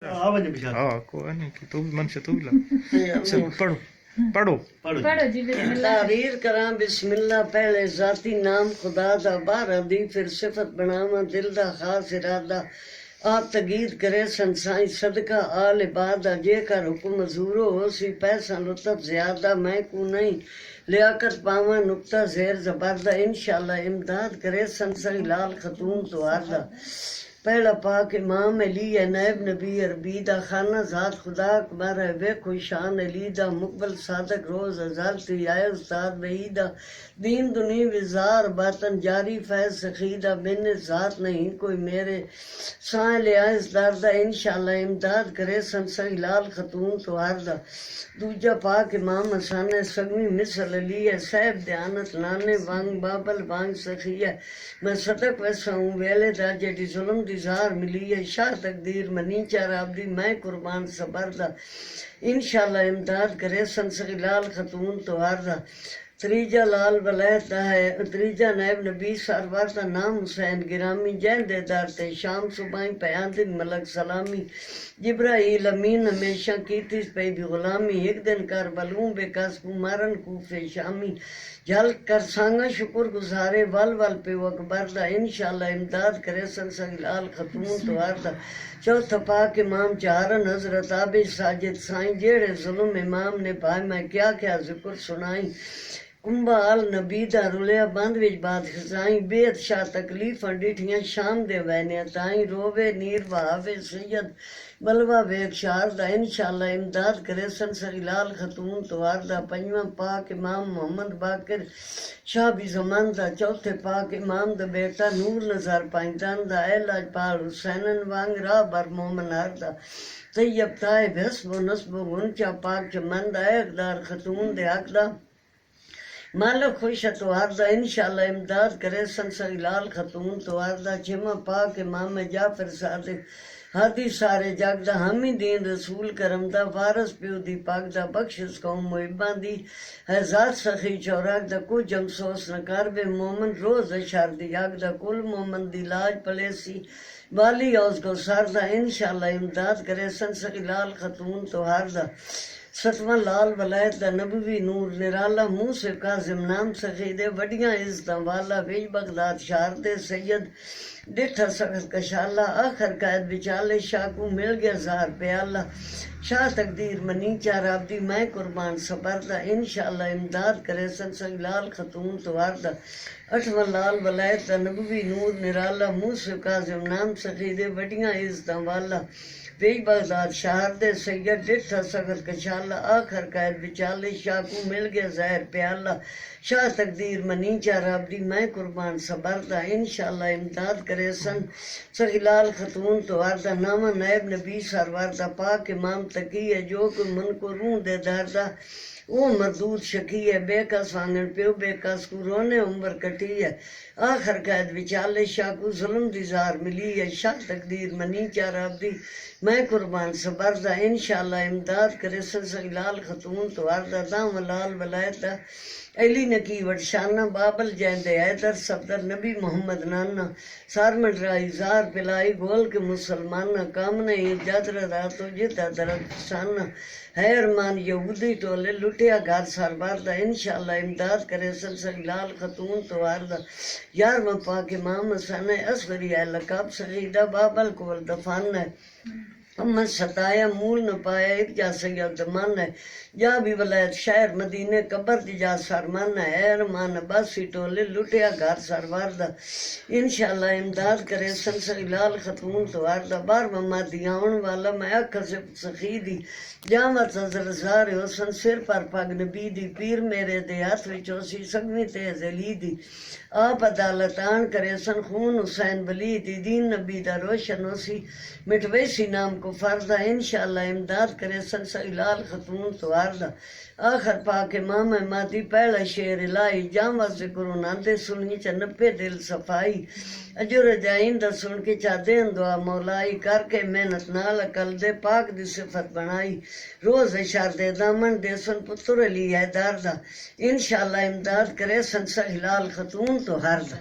ہاں کوئی نہیں کہ تو بھی من سے تو بھی لا پڑھو پڑھو پڑھو جی بسم اللہ تحریر کراں بسم اللہ پہلے ذاتی نام خدا دا بارہ دی پھر صفت بناواں دل دا خاص ارادہ آپ تقید کرے سنسائیں صدقہ آل عبادہ جے کر حکم مزورو ہو سی پیسہ لطف زیادہ میں کو نہیں لیاقت پاواں نقطہ زیر زبردہ انشاءاللہ امداد کرے سنسائی لال خاتون تو آردہ پہلا پاک امام علی ہے نیب نبی عربی دا خانہ ذات خدا اکبر ہے ویکھو شان علی دا مقبل صادق روز ازل تی آئے استاد بعیدہ دین دنی وزار باطن جاری فیض سخیدہ بن ذات نہیں کوئی میرے سائیں لے آئس داردہ انشاءاللہ امداد کرے سنسائی لال خاتون تو آردہ دوجا پاک امام حسن ہے سگویں مثل علی ہے صاحب دیانت نانے وانگ بابل وانگ سخی ہے میں صدق ویسا ہوں ویلے دا جیڑی ظلم دی زار ملی ہے شاہ تقدیر منی چار عبدی میں قربان صبردہ انشاءاللہ امداد کرے سنسائی لال خاتون تو آردہ تریجا لال ولایت دا ہے تریجا نیب نبی سرور دا نام حسین گرامی جین دے دار تے شام صبحیں پیاندن ملک سلامی جبرائیل امین ہمیشہ کیتی پہ بھی غلامی ایک دن کر بلوں بے کس کو مارن کوفے شامی جل کر سانگا شکر گزارے ول ول پہ وہ اکبر دا انشاءاللہ امداد کرے سنسائی لال خاتون تو آردہ چوتھا پاک امام چارن حضرت عابد ساجد سائیں جیڑے ظلم امام نے پائے میں کیا کیا ذکر سنائیں کنبا آل نبی دا رلیا بند وچ بات خزائیں بیت شاہ تکلیفاں ڈٹھیاں شام دے وینیاں تائیں رووے نیر بہاوے سید بلوا ویک شار دا انشاءاللہ امداد کرے سنسائی لال خاتون تو آردہ پنجواں پاک امام محمد باقر شاہ بھی زمان دا چوتھے پاک امام دا بیٹا نور نظر پائندان دا اے لاجپال حسینن وانگ راہ بر مومن آردہ طیب طائب حسب و نصب و گنچا پاک چمن دا اے اقدار خاتون دے حق دا مالک خوش تو آردہ انشاءاللہ امداد کرے سنسائی لال خاتون تو آردہ چھما پاک امام جعفر صادق ہادی سارے جگ دا ہمی دین رسول کرم دا وارث پیو دی پاک دا بخشش قوم محبان دی ہے ذات سخی چوراک دا کو جمسوس نکار بے مومن روز اشار دی یاگ دا کل مومن دی لاج پلیسی والی اوز کو ساردہ انشاءاللہ امداد کرے سنسائی لال خاتون تو آردہ ستواں لال ولایت دا نبوی نور نرالا منہ سے کاظم نام سخیدے وڈیاں عزتاں والا ویج بغداد شار دے سید ڈٹھا سخت کشالہ آخر قائد بچالے شاہ کو مل گیا زار پیالہ شاہ تقدیر منی چار عبدی میں قربان صبردہ انشاءاللہ امداد کرے سنسائی لال خاتون تو آردہ اٹھواں لال ولایت دا نبوی نور نرالا منہ سے کاظم نام سخیدے وڈیاں عزتاں والا ویج بغداد شہر دے سید ڈٹھا سخت کشالہ آخر قائد بچالے شاہ کو مل گیا زہر پیالہ شاہ تقدیر منی چار عبدی میں قربان صبردہ انشاءاللہ امداد کرے سنسائی لال خاتون تو آردہ نامہ نیب نبی سروردہ پاک امام تقی ہے جو کہ من کو روح دے داردہ وہ مردود شکی ہے بے کس وانگن پیو بے کس کو رونے عمر کٹی ہے آخر قید وچالے شاہ کو ظلم دی زار ملی ہے شاہ تقدیر منی چار عبدی میں قربان صبردہ انشاءاللہ امداد کرے سنسائی لال خاتون تو آردہ دام لال ولایت دا علی نکی وڈشانہ بابل جیندے حیدر صفدر نبی محمد نانا سار مڈرائی زار پلائی گول کے مسلمانہ کامنے جد راتو جتا درد سانہ ہے ارمان یہودی ٹولے لٹیا گھر سربردہ انشاءاللہ امداد کرے سنسائی لال خاتون تو آردہ یارواں پاک امام حسن ہے اصغری ہے لقب سغیدہ بابل کول دفان ہے امت ستایا مول نہ پایا ایک جا سید من ہے جا بھی ولایت شہر مدینے قبر دی جا سرمن ہے ارمان باسی ٹولے لٹیا گھر سروردہ انشاءاللہ امداد کرے سنسائی لال خاتون تو آردہ بار مما دیاؤن والا میں اکھ سے سخی دی جامت حضر زار حسن سر پر پگ نبی دی پیر میرے دے ہاتھ وچوں سی سگویں تیز علی دی آپ عدالت آن کرے سن خون حسین ولی دی دین نبی دا روشن ہو سی مٹویسی نام کو فردہ انشاءاللہ امداد کرے سنسائی لال خاتون تو آردہ آخر پاک امام مادی پہلا شیر الہی جامع ذکر ناندے سنی چا نپے دل صفائی اجر جائیں دا سن کے چا دین دعا مولائی کر کے محنت نال عقل دے پاک دی صفت بنائی روز اشار دے دامن دے سن پتر علی ہے داردہ انشاءاللہ امداد کرے سنسائی لال خاتون تو ہردہ